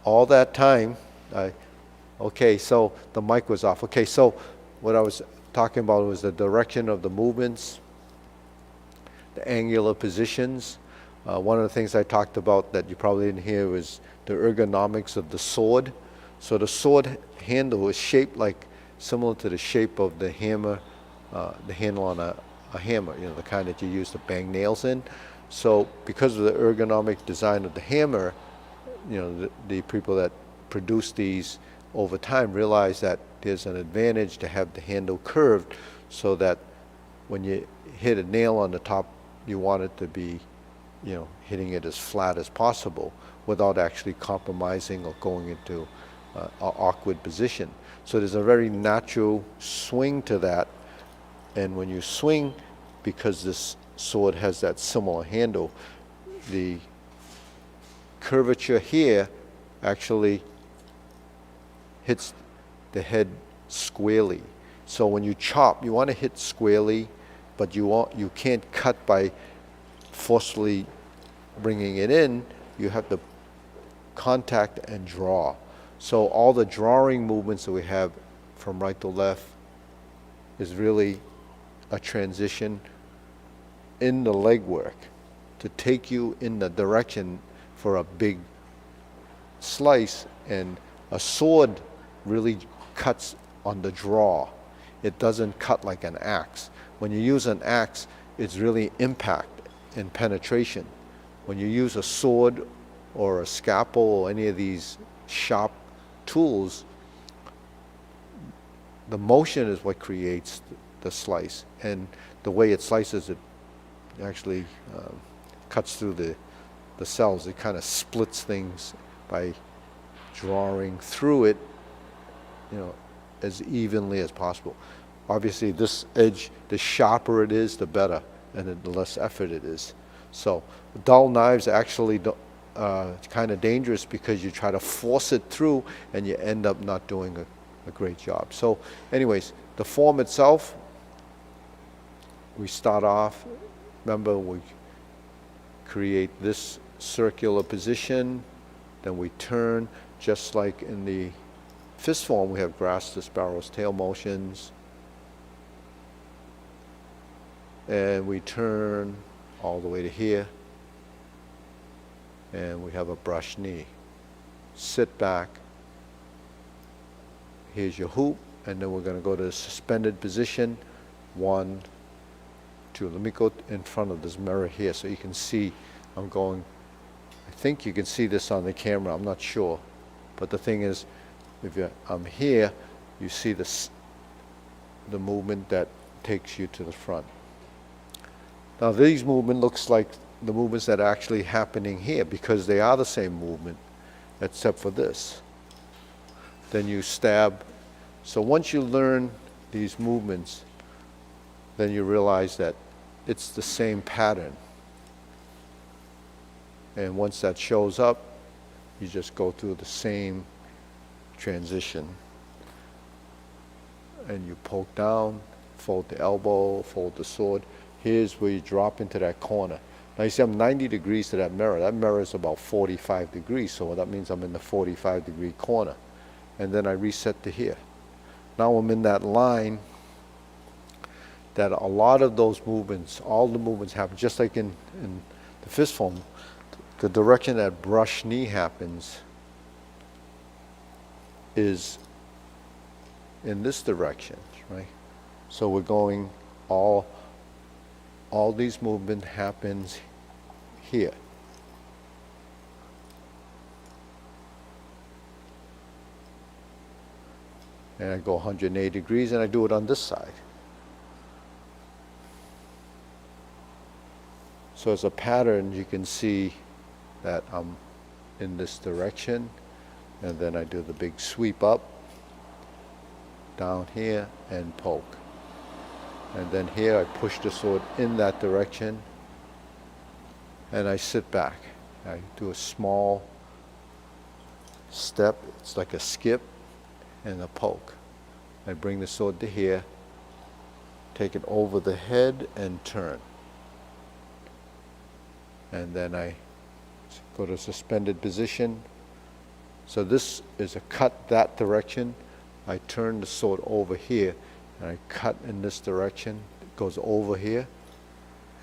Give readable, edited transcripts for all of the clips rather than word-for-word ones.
all that time, okay, so the mic was off. Okay, so what I was talking about was the direction of the movements, the angular positions. One of the things I talked about that you probably didn't hear was the ergonomics of the sword. So the sword handle is shaped like similar to the shape of the hammer, the handle on a hammer, you know, the kind that you use to bang nails in. So because of the ergonomic design of the hammer, you know, the people that produce these over time realize that there's an advantage to have the handle curved so that when you hit a nail on the top, you want it to be, you know, hitting it as flat as possible without actually compromising or going into an awkward position. So there's a very natural swing to that. And when you swing, because this sword has that similar handle, the curvature here actually hits the head squarely. So when you chop, you want to hit squarely, but you can't cut by forcefully bringing it in. You have to contact and draw. So all the drawing movements that we have from right to left is really a transition in the leg work to take you in the direction for a big slice. And a sword really cuts on the draw. It doesn't cut like an axe. When you use an axe, it's really impact and penetration. When you use a sword or a scalpel or any of these sharp tools, the motion is what creates the slice. And the way it slices, it actually cuts through the cells. It kind of splits things by drawing through it, you know, as evenly as possible. Obviously, this edge, the sharper it is, the better, and the less effort it is. So dull knives actually kind of dangerous because you try to force it through and you end up not doing a great job. So anyways, the form itself, we start off, remember we create this circular position, then we turn, just like in the fist form, we have grass to sparrow's tail motions. And we turn all the way to here. And we have a brush knee. Sit back. Here's your hoop. And then we're going to go to the suspended position. 1, 2. Let me go in front of this mirror here so you can see I'm going. I think you can see this on the camera. I'm not sure. But the thing is, if I'm here, you see the movement that takes you to the front. Now these movement looks like the movements that are actually happening here because they are the same movement except for this. Then you stab. So once you learn these movements, then you realize that it's the same pattern. And once that shows up, you just go through the same transition. And you poke down, fold the elbow, fold the sword. Here's where you drop into that corner. Now you see I'm 90 degrees to that mirror. That mirror is about 45 degrees, so that means I'm in the 45-degree corner. And then I reset to here. Now I'm in that line that a lot of those movements, all the movements happen, just like in the fist form. The direction that brush knee happens is in this direction, right? So we're going all these movement happens here. And I go 180 degrees and I do it on this side. So as a pattern, you can see that I'm in this direction, and then I do the big sweep up, down here, and poke. And then here I push the sword in that direction, and I sit back. I do a small step, it's like a skip, and a poke. I bring the sword to here, take it over the head, and turn. And then I go to suspended position, So this is a cut that direction. I turn the sword over here, and I cut in this direction. It goes over here,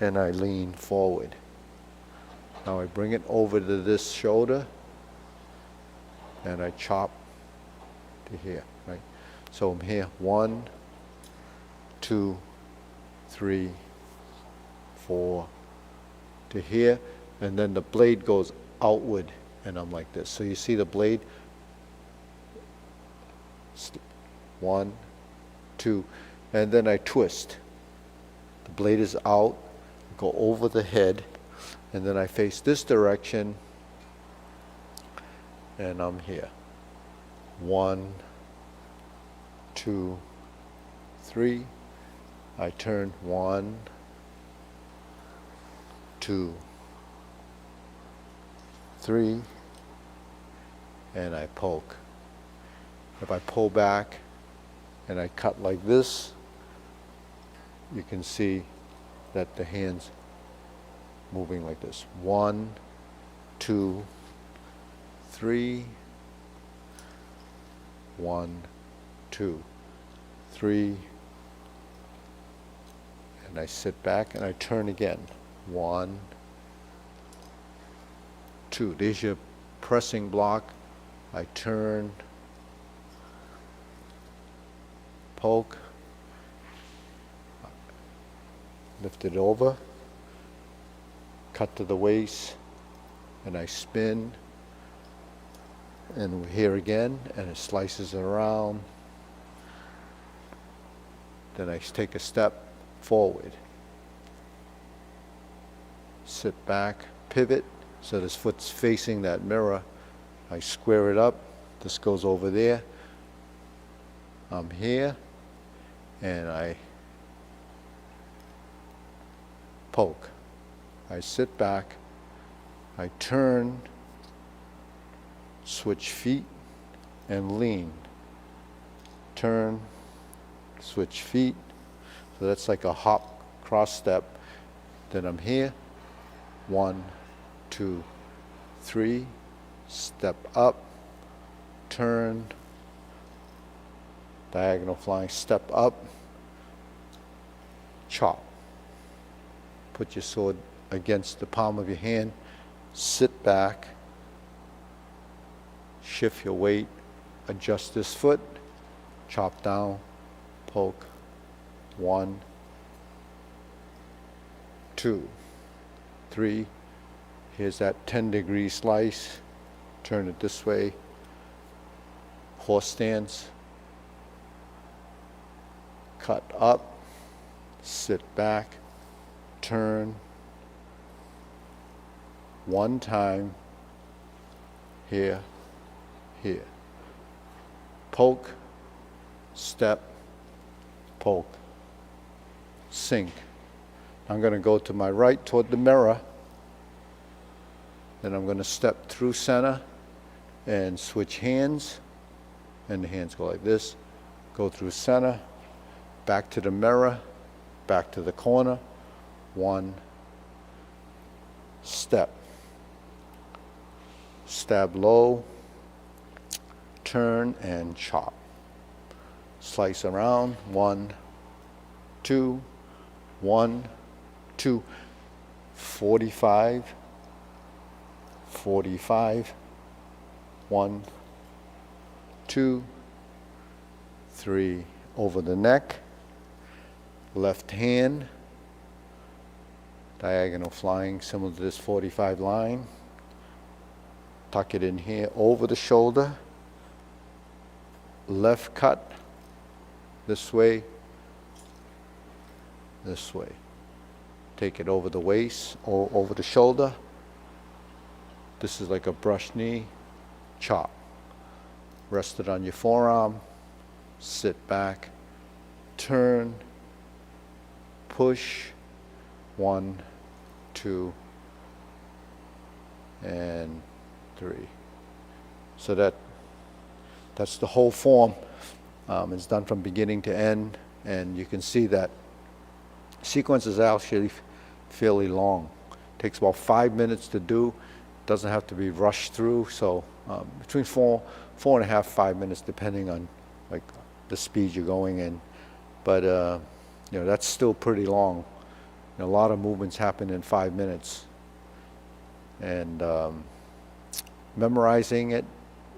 and I lean forward. Now I bring it over to this shoulder, and I chop to here, right? So I'm here, 1, 2, 3, 4, to here, and then the blade goes outward, and I'm like this. So you see the blade? 1, 2, and then I twist. The blade is out, go over the head, and then I face this direction, and I'm here. 1, 2, 3. I turn 1, 2, 3, and I poke. If I pull back and I cut like this, you can see that the hand's moving like this. 1, 2, 3, 1, 2, 3, and I sit back and I turn again. 1, 2. There's your pressing block. I turn, poke, lift it over, cut to the waist, and I spin, and here again, and it slices around. Then I take a step forward, sit back, pivot, so this foot's facing that mirror. I square it up, this goes over there. I'm here, and I poke. I sit back, I turn, switch feet, and lean. Turn, switch feet. So that's like a hop cross step. Then I'm here. 1, 2, 3. Step up, turn, diagonal flying, step up, chop. Put your sword against the palm of your hand, sit back, shift your weight, adjust this foot, chop down, poke. 1, 2, 3. Here's that 10-degree slice. Turn it this way. Horse stance. Cut up. Sit back. Turn. One time. Here. Here. Poke. Step. Poke. Sink. I'm going to go to my right toward the mirror. Then I'm going to step through center and switch hands. And the hands go like this. Go through center, back to the mirror, back to the corner. 1, step. Stab low, turn and chop. Slice around. 1, 2, 1, 2, 45, 45, 1, 2, 3, over the neck, left hand, diagonal flying, similar to this 45 line, tuck it in here, over the shoulder, left cut, this way, this way. Take it over the waist or over the shoulder. This is like a brush knee, chop. Rest it on your forearm, sit back, turn, push, 1, 2, and 3. So that's the whole form. It's done from beginning to end, and you can see that sequence is actually fairly long. Takes about 5 minutes to do, doesn't have to be rushed through. So between 4.5, 5 minutes, depending on like the speed you're going in. But that's still pretty long. A lot of movements happen in 5 minutes, and memorizing it,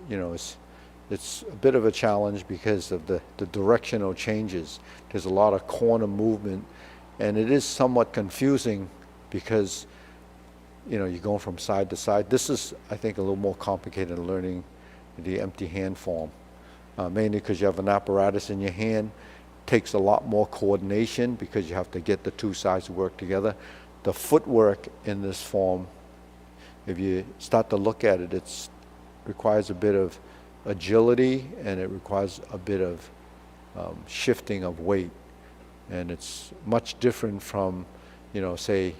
it's a bit of a challenge because of the directional changes. There's a lot of corner movement, and it is somewhat confusing because you're going from side to side. This is, I think, a little more complicated than learning the empty hand form, mainly because you have an apparatus in your hand. Takes a lot more coordination because you have to get the two sides to work together. The footwork in this form, if you start to look at it, it requires a bit of agility, and it requires a bit of shifting of weight. And it's much different from, say,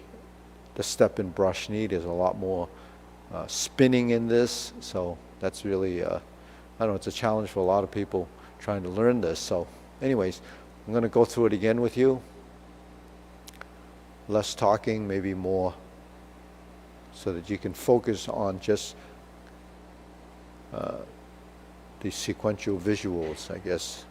the step and brush knee. There's a lot more spinning in this. So that's really, I don't know, it's a challenge for a lot of people trying to learn this. So anyways, I'm going to go through it again with you. Less talking, maybe more, so that you can focus on just the sequential visuals, I guess.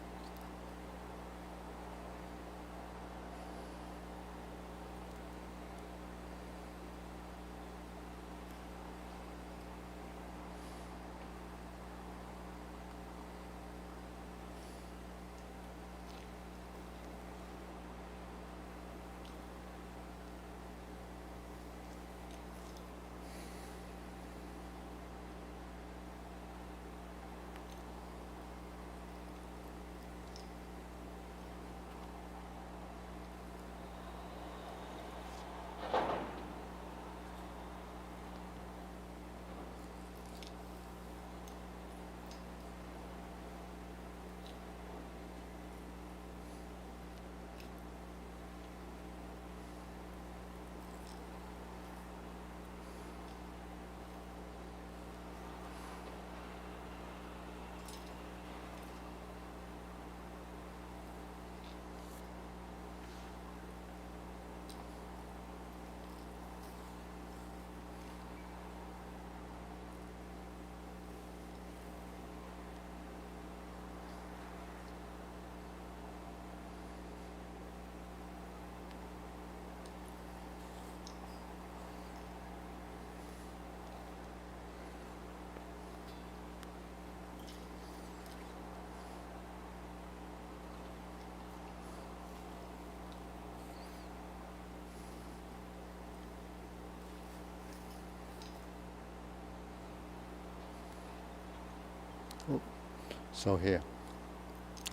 So here,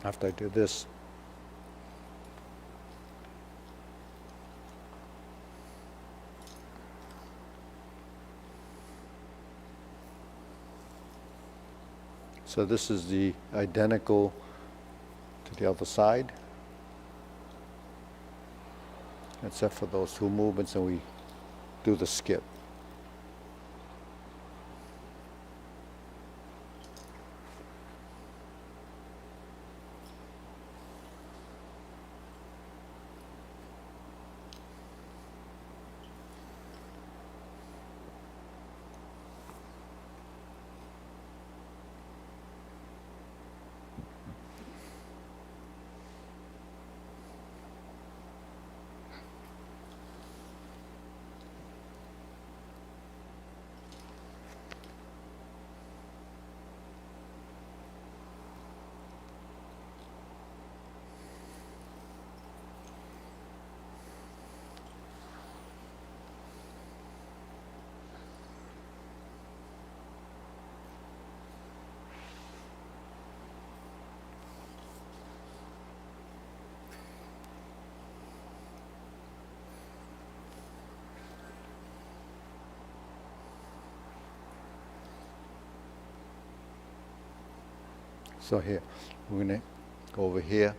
after I do this, so this is the identical to the other side, except for those two movements, and we do the skip. So here, we're going to go over here.